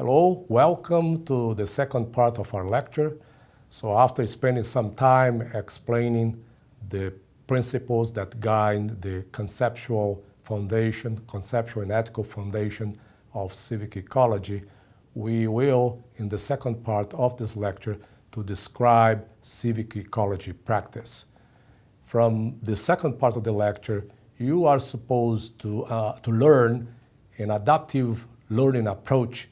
Hello, welcome to the second part of our lecture. So after spending some time explaining the principles that guide the conceptual and ethical foundation of civic ecology, we will, in the second part of this lecture, to describe civic ecology practice. From the second part of the lecture, you are supposed to learn an adaptive learning approach,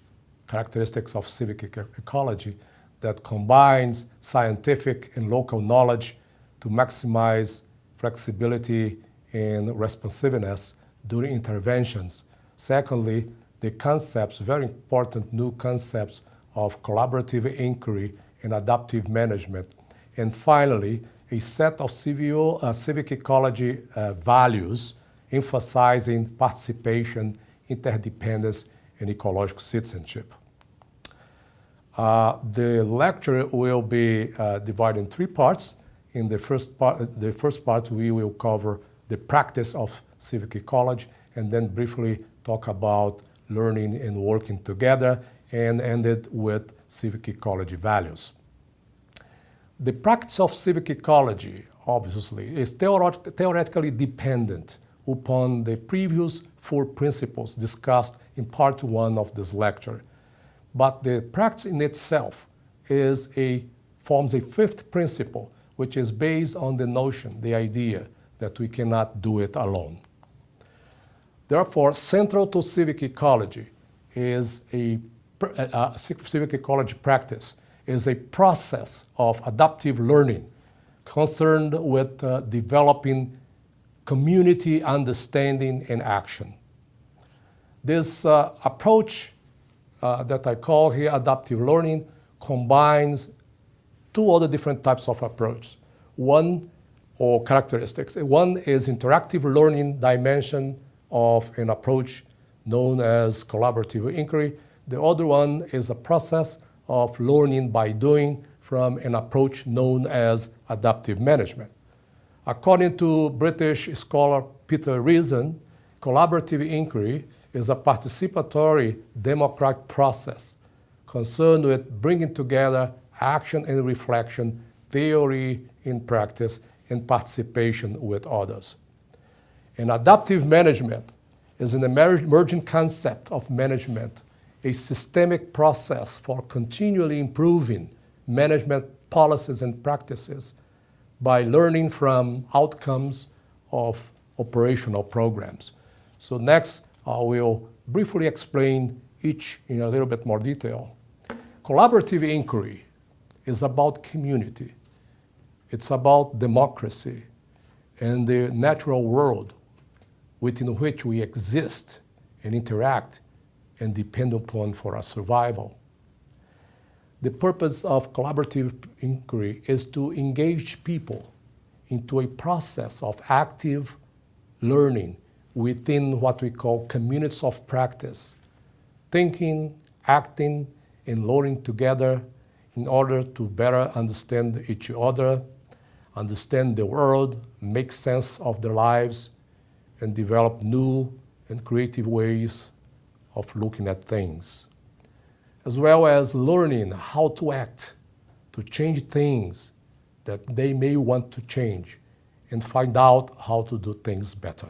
characteristics of civic ecology, that combines scientific and local knowledge to maximize flexibility and responsiveness during interventions. Secondly, the concepts, very important new concepts of collaborative inquiry and adaptive management. And finally, a set of civic ecology values emphasizing participation, interdependence, and ecological citizenship. The lecture will be divided in three parts. In the first part, we will cover the practice of civic ecology, and then briefly talk about learning and working together, and ended with civic ecology values. The practice of civic ecology, obviously, is theoretically dependent upon the previous four principles discussed in part one of this lecture. But the practice in itself forms a fifth principle, which is based on the notion, the idea, that we cannot do it alone. Therefore, central to civic ecology is civic ecology practice is a process of adaptive learning concerned with developing community understanding and action. This approach that I call here adaptive learning combines two other different types of approach. Or characteristics. One is interactive learning dimension of an approach known as collaborative inquiry. The other one is a process of learning by doing from an approach known as adaptive management. According to British scholar Peter Reason, collaborative inquiry is a participatory democratic process concerned with bringing together action and reflection, theory in practice, and participation with others. And adaptive management is an emerging concept of management, a systemic process for continually improving management policies and practices by learning from outcomes of operational programs. So next, I will briefly explain each in a little bit more detail. Collaborative inquiry is about community. It's about democracy and the natural world within which we exist and interact and depend upon for our survival. The purpose of collaborative inquiry is to engage people into a process of active learning within what we call communities of practice, thinking, acting, and learning together in order to better understand each other, understand the world, make sense of their lives, and develop new and creative ways of looking at things, as well as learning how to act, to change things that they may want to change, and find out how to do things better.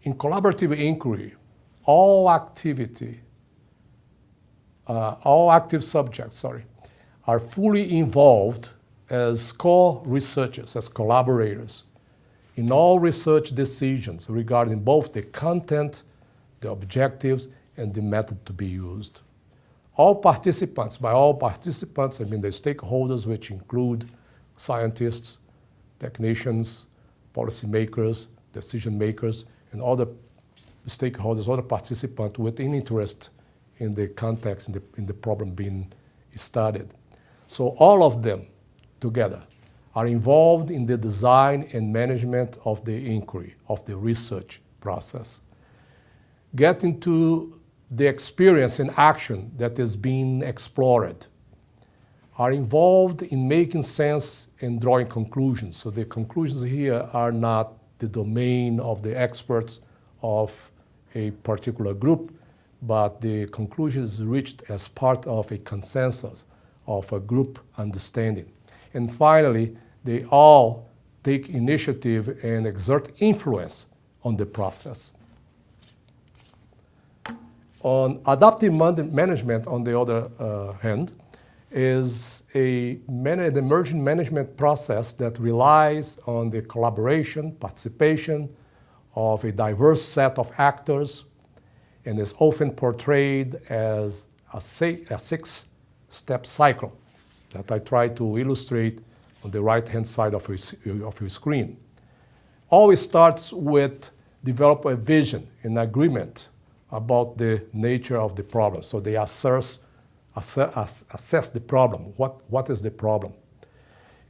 In collaborative inquiry, all active subjects are fully involved as co-researchers, as collaborators, in all research decisions regarding both the content, the objectives, and the method to be used. All participants, by all participants, I mean the stakeholders, which include scientists, technicians, policymakers, decision makers, and other stakeholders, other participants with an interest in the context, in the problem being studied. So all of them together are involved in the design and management of the inquiry, of the research process. Getting to the experience and action that is being explored, are involved in making sense and drawing conclusions. So the conclusions here are not the domain of the experts of a particular group, but the conclusion is reached as part of a consensus of a group understanding. And finally, they all take initiative and exert influence on the process. On adaptive management, on the other hand, is an emergent management process that relies on the collaboration, participation of a diverse set of actors, and is often portrayed as a six-step cycle that I try to illustrate on the right-hand side of your screen. Always starts with develop a vision, an agreement about the nature of the problem. So they assess the problem. What is the problem?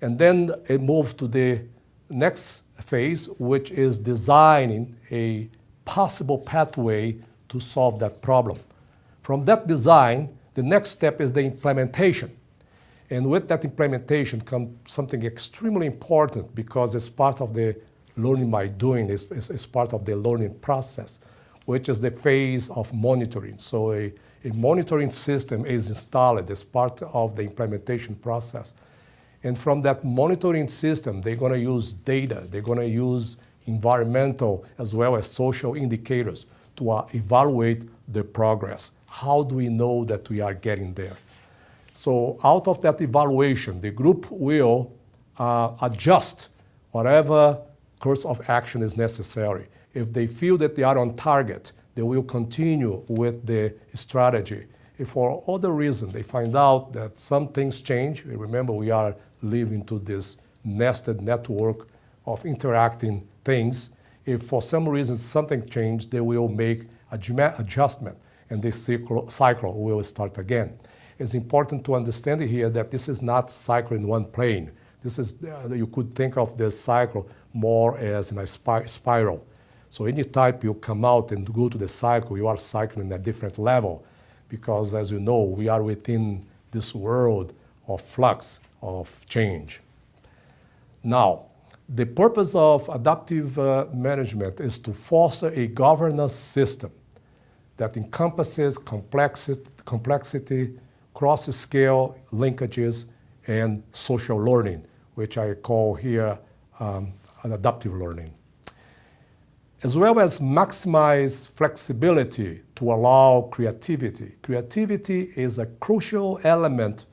And then it moves to the next phase, which is designing a possible pathway to solve that problem. From that design, the next step is the implementation. And with that implementation comes something extremely important, because it's part of the learning by doing, it's part of the learning process, which is the phase of monitoring. So a monitoring system is installed as part of the implementation process. And from that monitoring system, they're going to use data, they're going to use environmental as well as social indicators to evaluate the progress. How do we know that we are getting there? So out of that evaluation, the group will adjust whatever course of action is necessary. If they feel that they are on target, they will continue with the strategy. If for other reason they find out that some things change, remember we are living to this nested network of interacting things. If for some reason something changed, they will make adjustment, and this cycle will start again. It's important to understand here that this is not cycle in one plane. This is, you could think of this cycle more as in a spiral. So any time you come out and go to the cycle, you are cycling at a different level, because as you know, we are within this world of flux, of change. Now, the purpose of adaptive management is to foster a governance system that encompasses complexity, cross-scale linkages, and social learning, which I call here adaptive learning. As well as maximize flexibility to allow creativity. Creativity is a crucial element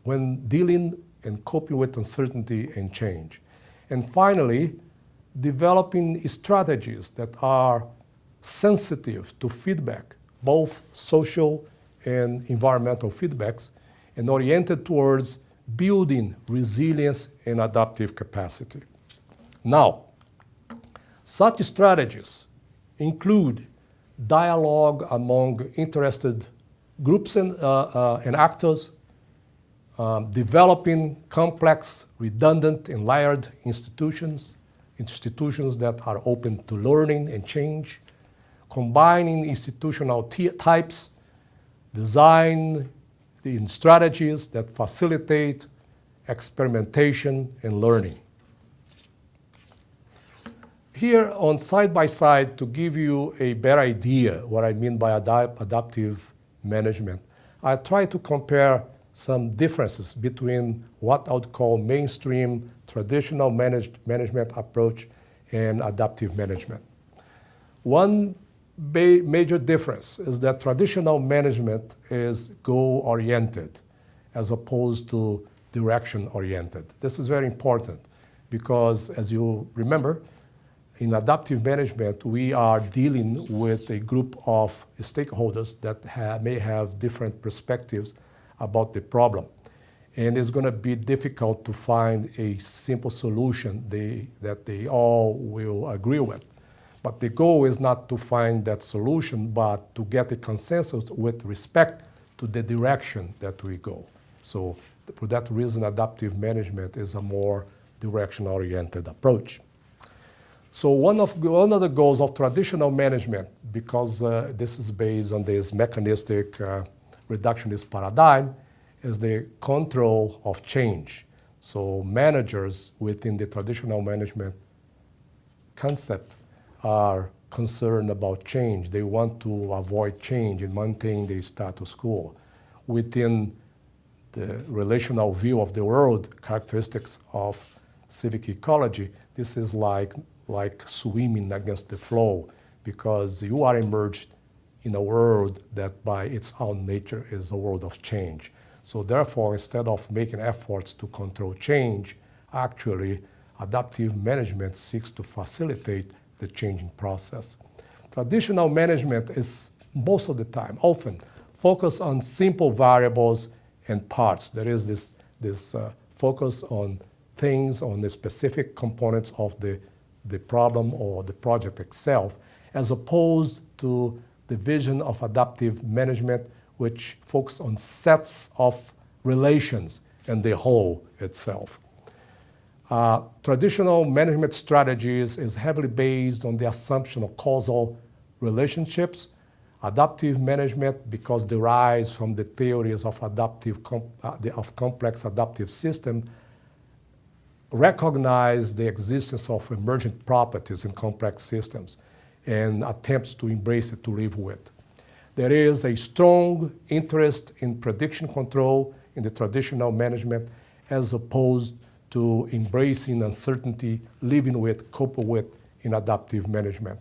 when dealing and coping with uncertainty and change. And finally, developing strategies that are sensitive to feedback, both social and environmental feedbacks, and oriented towards building resilience and adaptive capacity. Now, such strategies include dialogue among interested groups and actors, developing complex, redundant, and layered institutions that are open to learning and change, combining institutional types, design in strategies that facilitate experimentation and learning. Here on side-by-side, to give you a better idea what I mean by adaptive management, I try to compare some differences between what I would call mainstream traditional management approach and adaptive management. One major difference is that traditional management is goal-oriented as opposed to direction-oriented. This is very important because, as you remember, in adaptive management, we are dealing with a group of stakeholders that may have different perspectives about the problem. And it's going to be difficult to find a simple solution that they all will agree with. But the goal is not to find that solution, but to get a consensus with respect to the direction that we go. So for that reason, adaptive management is a more direction-oriented approach. So one of the goals of traditional management, because this is based on this mechanistic reductionist paradigm, is the control of change. So managers within the traditional management concept are concerned about change. They want to avoid change and maintain the status quo. Within the relational view of the world, characteristics of civic ecology, this is like swimming against the flow, because you are immersed in a world that by its own nature is a world of change. So therefore, instead of making efforts to control change, actually adaptive management seeks to facilitate the changing process. Traditional management is most of the time, often, focused on simple variables and parts. There is this focus on things, on the specific components of the problem or the project itself, as opposed to the vision of adaptive management, which focuses on sets of relations and the whole itself. Traditional management strategies is heavily based on the assumption of causal relationships. Adaptive management, because derives from the theories of complex adaptive system, recognize the existence of emergent properties in complex systems and attempts to embrace it, to live with. There is a strong interest in prediction control in the traditional management, as opposed to embracing uncertainty, living with, coping with in adaptive management.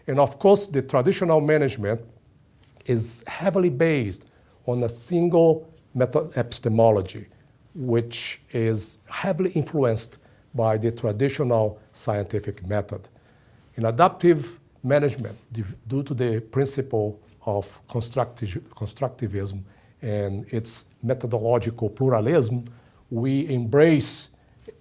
And of course, the traditional management is heavily based on a single method epistemology, which is heavily influenced by the traditional scientific method. In adaptive management, due to the principle of constructivism and its methodological pluralism, we embrace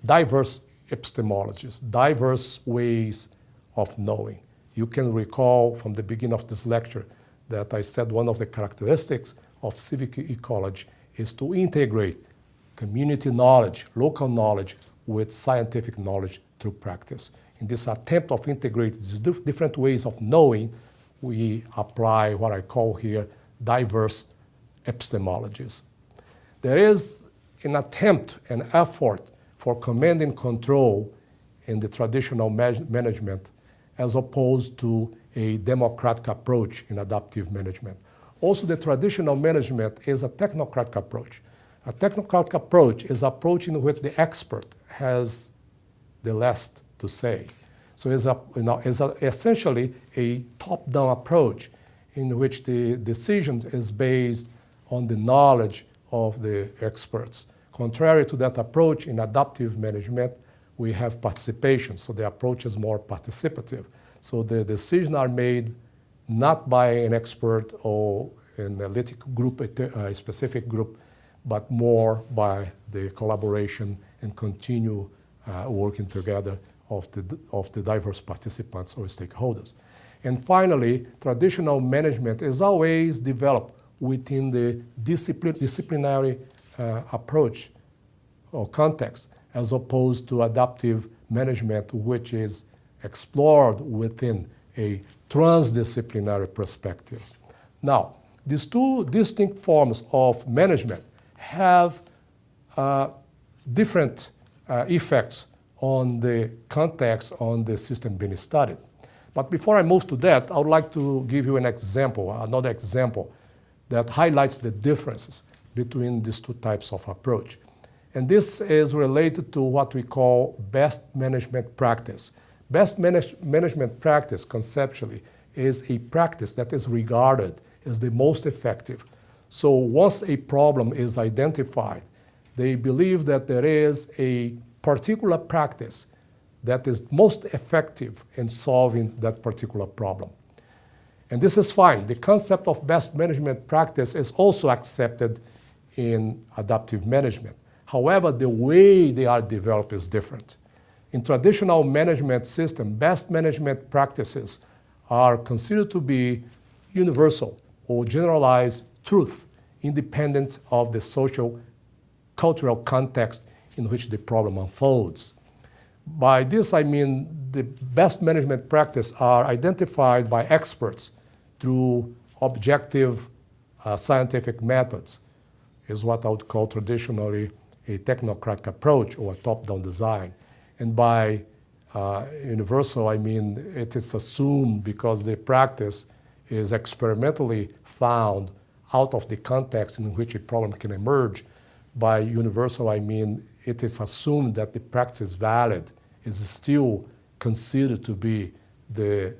diverse epistemologies, diverse ways of knowing. You can recall from the beginning of this lecture that I said one of the characteristics of civic ecology is to integrate community knowledge, local knowledge, with scientific knowledge through practice. In this attempt of integrating these different ways of knowing, we apply what I call here diverse epistemologies. There is an attempt, an effort for command and control in the traditional management, as opposed to a democratic approach in adaptive management. Also, the traditional management is a technocratic approach. A technocratic approach is an approach in which the expert has the last to say. So it's essentially a top-down approach in which the decision is based on the knowledge of the experts. Contrary to that approach, in adaptive management, we have participation, so the approach is more participative. So the decisions are made not by an expert or an analytic group, a specific group, but more by the collaboration and continue working together of the diverse participants or stakeholders. And finally, traditional management is always developed within the disciplinary approach or context, as opposed to adaptive management, which is explored within a transdisciplinary perspective. Now, these two distinct forms of management have different effects on the context, on the system being studied. But before I move to that, I would like to give you an example, another example that highlights the differences between these two types of approach. And this is related to what we call best management practice. Best management practice, conceptually, is a practice that is regarded as the most effective. So once a problem is identified, they believe that there is a particular practice that is most effective in solving that particular problem. And this is fine. The concept of best management practice is also accepted in adaptive management. However, the way they are developed is different. In traditional management system, best management practices are considered to be universal or generalized truth, independent of the social, cultural context in which the problem unfolds. By this, I mean the best management practices are identified by experts through objective scientific methods, is what I would call traditionally a technocratic approach or a top-down design, and by Universal, I mean, it is assumed because the practice is experimentally found out of the context in which a problem can emerge. By universal, I mean it is assumed that the practice is valid, is still considered to be the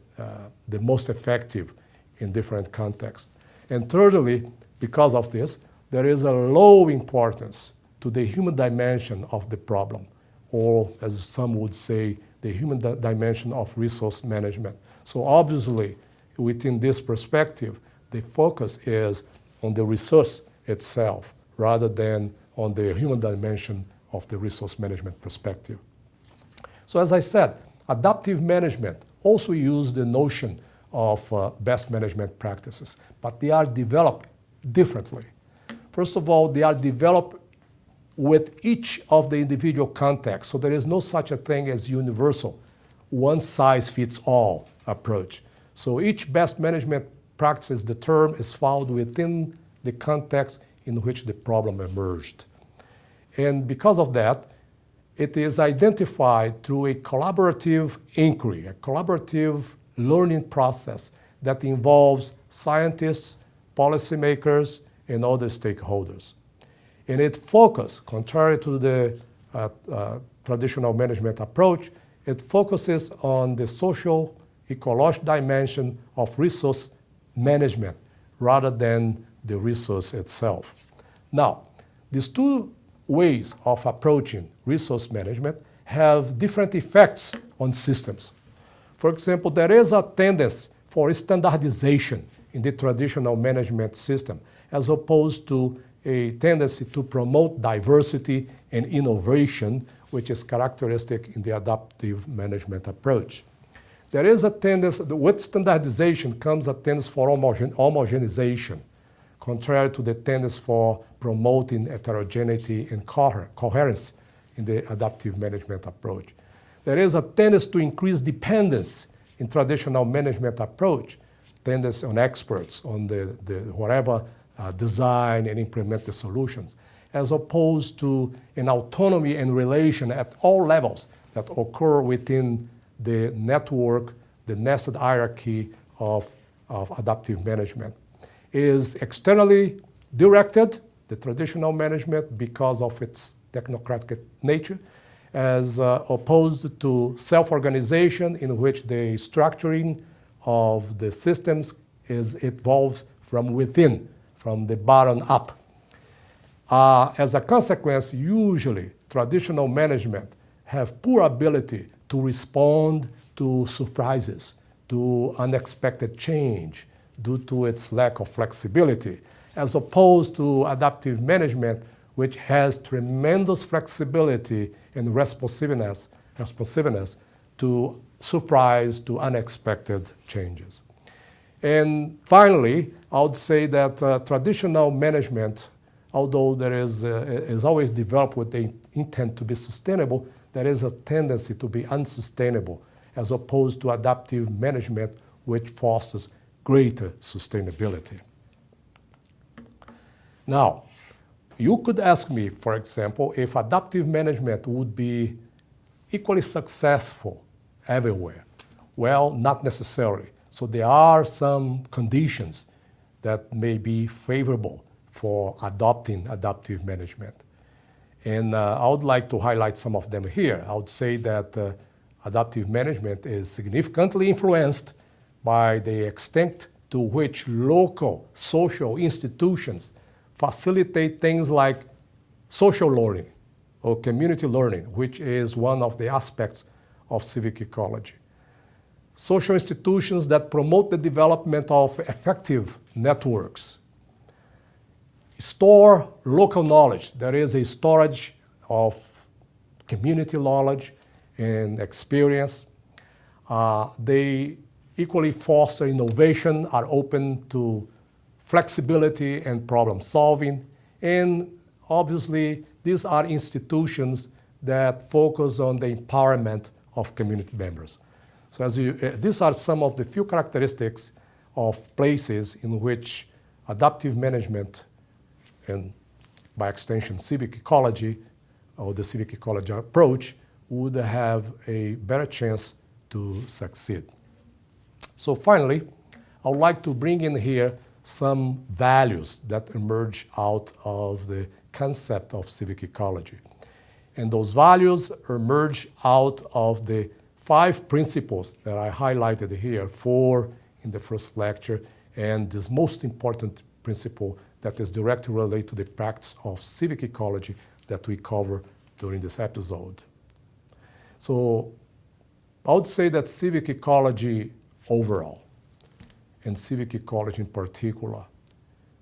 most effective in different contexts. And thirdly, because of this, there is a low importance to the human dimension of the problem, or as some would say, the human dimension of resource management. So obviously, within this perspective, the focus is on the resource itself rather than on the human dimension of the resource management perspective. So as I said, adaptive management also uses the notion of best management practices, but they are developed differently. First of all, they are developed with each of the individual contexts. So there is no such a thing as universal, one-size-fits-all approach. So each best management practice, the term is found within the context in which the problem emerged. And because of that, it is identified through a collaborative inquiry, a collaborative learning process that involves scientists, policymakers, and other stakeholders. And it focuses, contrary to the traditional management approach, it focuses on the social ecological dimension of resource management rather than the resource itself. Now, these two ways of approaching resource management have different effects on systems. For example, there is a tendency for standardization in the traditional management system, as opposed to a tendency to promote diversity and innovation, which is characteristic in the adaptive management approach. There is a tendency, with standardization comes a tendency for homogenization, contrary to the tendency for promoting heterogeneity and coherence in the adaptive management approach. There is a tendency to increase dependence in traditional management approach, tendency on experts, on the whatever design and implement the solutions, as opposed to an autonomy and relation at all levels that occur within the network, the nested hierarchy of adaptive management. Is externally directed, the traditional management, because of its technocratic nature, as opposed to self-organization, in which the structuring of the systems evolves from within, from the bottom up. As a consequence, usually traditional management have poor ability to respond to surprises, to unexpected change due to its lack of flexibility, as opposed to adaptive management, which has tremendous flexibility and responsiveness to surprise, to unexpected changes. And finally, I would say that traditional management, although there is always developed with the intent to be sustainable, there is a tendency to be unsustainable, as opposed to adaptive management, which fosters greater sustainability. Now, you could ask me, for example, if adaptive management would be equally successful everywhere. Well, not necessarily. So there are some conditions that may be favorable for adopting adaptive management. And I would like to highlight some of them here. I would say that adaptive management is significantly influenced by the extent to which local social institutions facilitate things like social learning or community learning, which is one of the aspects of civic ecology. Social institutions that promote the development of effective networks. Store local knowledge. There is a storage of community knowledge and experience. They equally foster innovation, are open to flexibility and problem solving. And obviously, these are institutions that focus on the empowerment of community members. So these are some of the few characteristics of places in which adaptive management, and by extension civic ecology, or the civic ecology approach, would have a better chance to succeed. So finally, I would like to bring in here some values that emerge out of the concept of civic ecology. And those values emerge out of the 5 principles that I highlighted here, 4 in the first lecture, and this most important principle that is directly related to the practice of civic ecology that we cover during this episode. So I would say that civic ecology overall, and civic ecology in particular,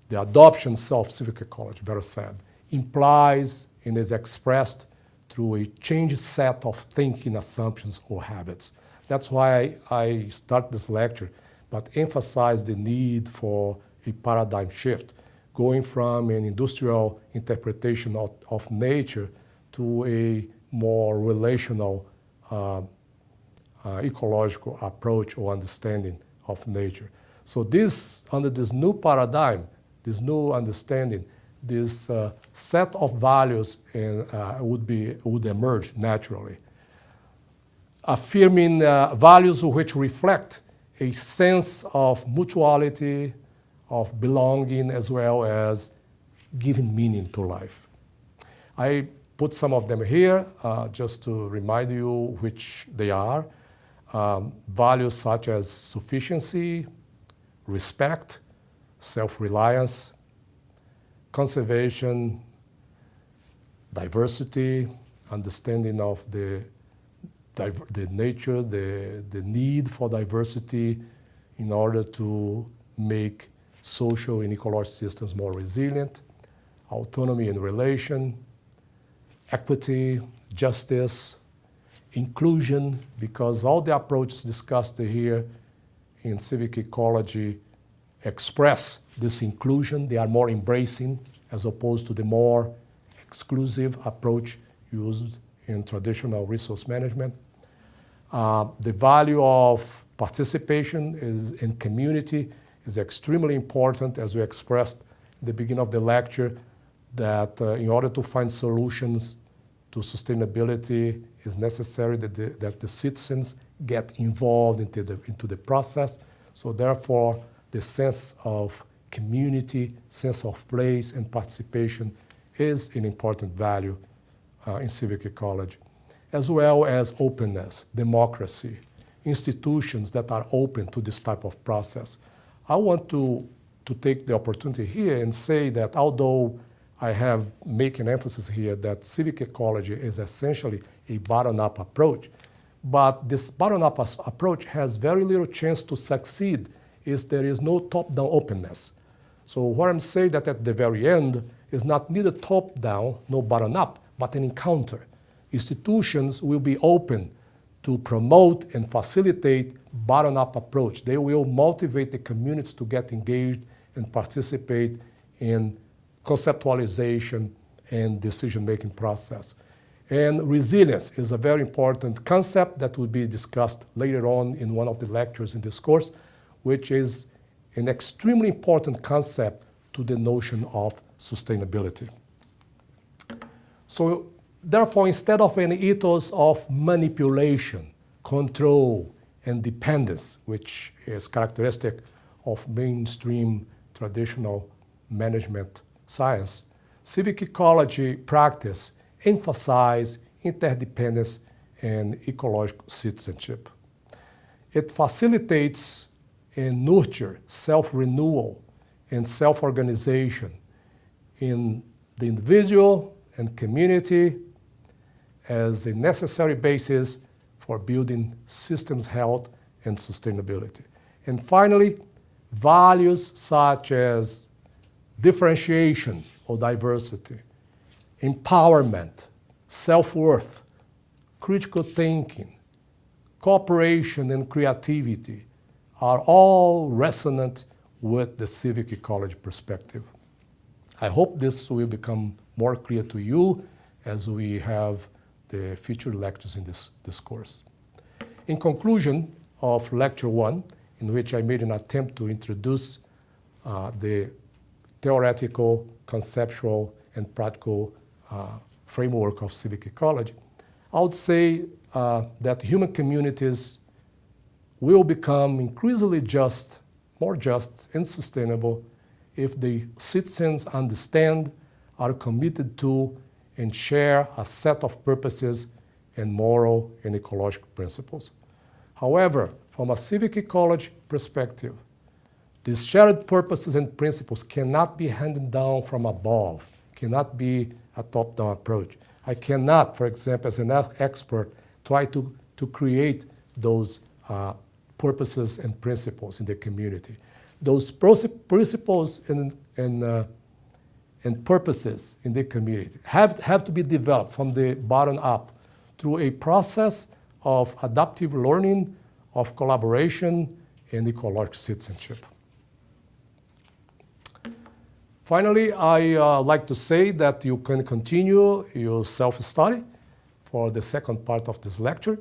the adoption of civic ecology, better said, implies and is expressed through a changed set of thinking assumptions or habits. That's why I start this lecture, but emphasize the need for a paradigm shift, going from an industrial interpretation of nature to a more relational ecological approach or understanding of nature. So under this new paradigm, this new understanding, this set of values would emerge naturally, affirming values which reflect a sense of mutuality, of belonging, as well as giving meaning to life. I put some of them here just to remind you which they are. Values such as sufficiency, respect, self-reliance, conservation, diversity, understanding of the nature, the need for diversity in order to make social and ecological systems more resilient, autonomy and relation, equity, justice, inclusion, because all the approaches discussed here in civic ecology express this inclusion. They are more embracing as opposed to the more exclusive approach used in traditional resource management. The value of participation in community is extremely important, as we expressed at the beginning of the lecture, that in order to find solutions to sustainability, it's necessary that the citizens get involved into the process. So therefore, the sense of community, sense of place, and participation is an important value in civic ecology, as well as openness, democracy, institutions that are open to this type of process. I want to take the opportunity here and say that although I have make an emphasis here that civic ecology is essentially a bottom-up approach, but this bottom-up approach has very little chance to succeed if there is no top-down openness. So what I'm saying that at the very end is not neither top-down, no bottom-up, but an encounter. Institutions will be open to promote and facilitate bottom-up approach. They will motivate the communities to get engaged and participate in conceptualization and decision-making process. And resilience is a very important concept that will be discussed later on in one of the lectures in this course, which is an extremely important concept to the notion of sustainability. So therefore, instead of an ethos of manipulation, control, and dependence, which is characteristic of mainstream traditional management science, civic ecology practice emphasizes interdependence and ecological citizenship. It facilitates and nurtures self-renewal and self-organization in the individual and community as a necessary basis for building systems health and sustainability. And finally, values such as differentiation or diversity, empowerment, self-worth, critical thinking, cooperation and creativity are all resonant with the civic ecology perspective. I hope this will become more clear to you as we have the future lectures in this course. In conclusion of lecture 1, in which I made an attempt to introduce the theoretical, conceptual, and practical framework of civic ecology, I would say that human communities will become increasingly just, more just and sustainable if the citizens understand, are committed to, and share a set of purposes and moral and ecological principles. However, from a civic ecology perspective, these shared purposes and principles cannot be handed down from above, cannot be a top-down approach. I cannot, for example, as an expert, try to create those purposes and principles in the community. Those principles and purposes in the community have to be developed from the bottom up through a process of adaptive learning, of collaboration, and ecological citizenship. Finally, I like to say that you can continue your self-study for the second part of this lecture,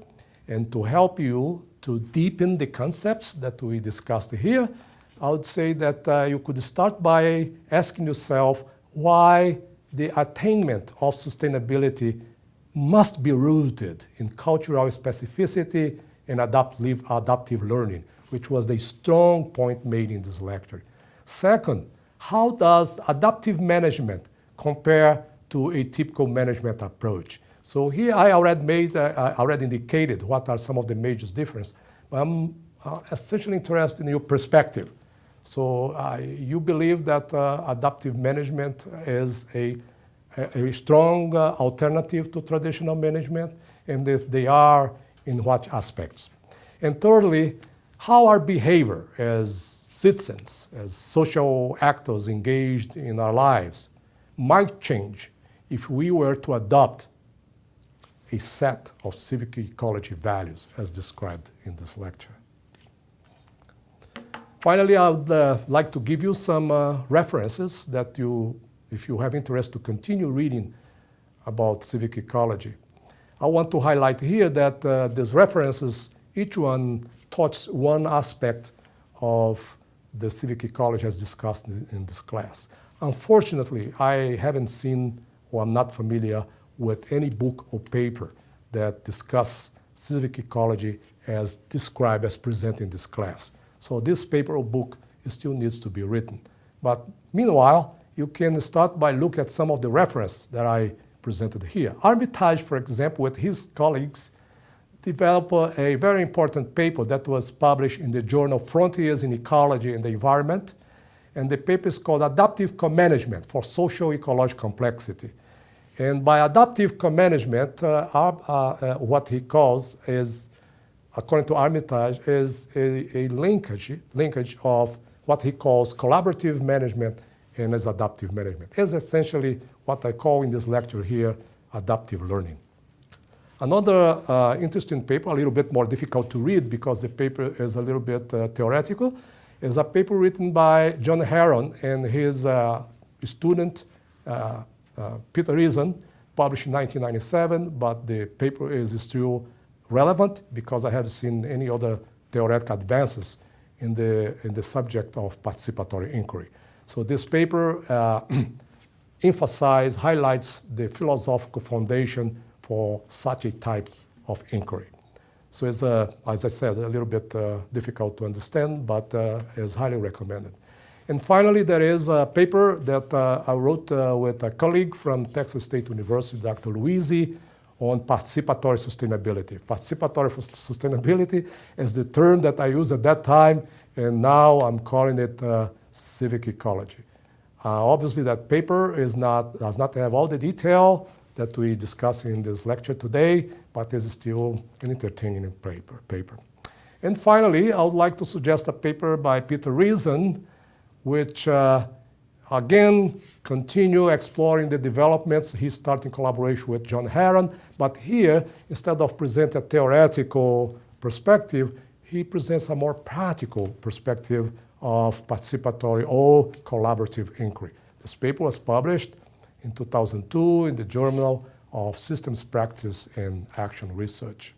and to help you to deepen the concepts that we discussed here, I would say that you could start by asking yourself why the attainment of sustainability must be rooted in cultural specificity and adaptive learning, which was the strong point made in this lecture. Second, how does adaptive management compare to a typical management approach? So here I already indicated what are some of the major differences. I'm essentially interested in your perspective. So you believe that adaptive management is a strong alternative to traditional management, and if they are, in what aspects? And thirdly, how our behavior as citizens, as social actors engaged in our lives, might change if we were to adopt a set of civic ecology values as described in this lecture. Finally, I would like to give you some references that if you have interest to continue reading about civic ecology. I want to highlight here that these references, each one touches one aspect of the civic ecology as discussed in this class. Unfortunately, I haven't seen, or I'm not familiar with any book or paper that discuss civic ecology as described, as presented in this class. So this paper or book still needs to be written. But meanwhile, you can start by looking at some of the references that I presented here. Armitage, for example, with his colleagues, developed a very important paper that was published in the journal Frontiers in Ecology and the Environment. And the paper is called Adaptive Co-Management for Social Ecological Complexity. And by adaptive co-management, what he calls is, according to Armitage, is a linkage of what he calls collaborative management and as adaptive management. It's essentially what I call in this lecture here, adaptive learning. Another interesting paper, a little bit more difficult to read because the paper is a little bit theoretical, is a paper written by John Heron and his student, Peter Reason, published in 1997, but the paper is still relevant because I haven't seen any other theoretical advances in the subject of participatory inquiry. So this paper highlights the philosophical foundation for such a type of inquiry. So it's, as I said, a little bit difficult to understand, but is highly recommended. And finally, there is a paper that I wrote with a colleague from Texas State University, Dr. Luisi, on participatory sustainability. Participatory sustainability is the term that I used at that time, and now I'm calling it civic ecology. Obviously, that paper does not have all the detail that we discuss in this lecture today, but is still an entertaining paper. And finally, I would like to suggest a paper by Peter Reason, which again continue exploring the developments. He started in collaboration with John Heron, but here, instead of presenting a theoretical perspective, he presents a more practical perspective of participatory or collaborative inquiry. This paper was published in 2002 in the Journal of Systems Practice and Action Research.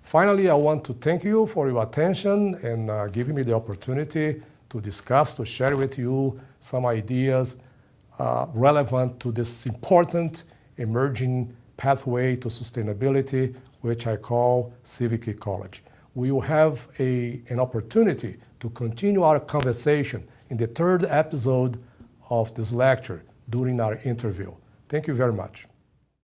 Finally, I want to thank you for your attention and giving me the opportunity to discuss, to share with you some ideas relevant to this important emerging pathway to sustainability, which I call Civic Ecology. We will have an opportunity to continue our conversation in the third episode of this lecture during our interview. Thank you very much.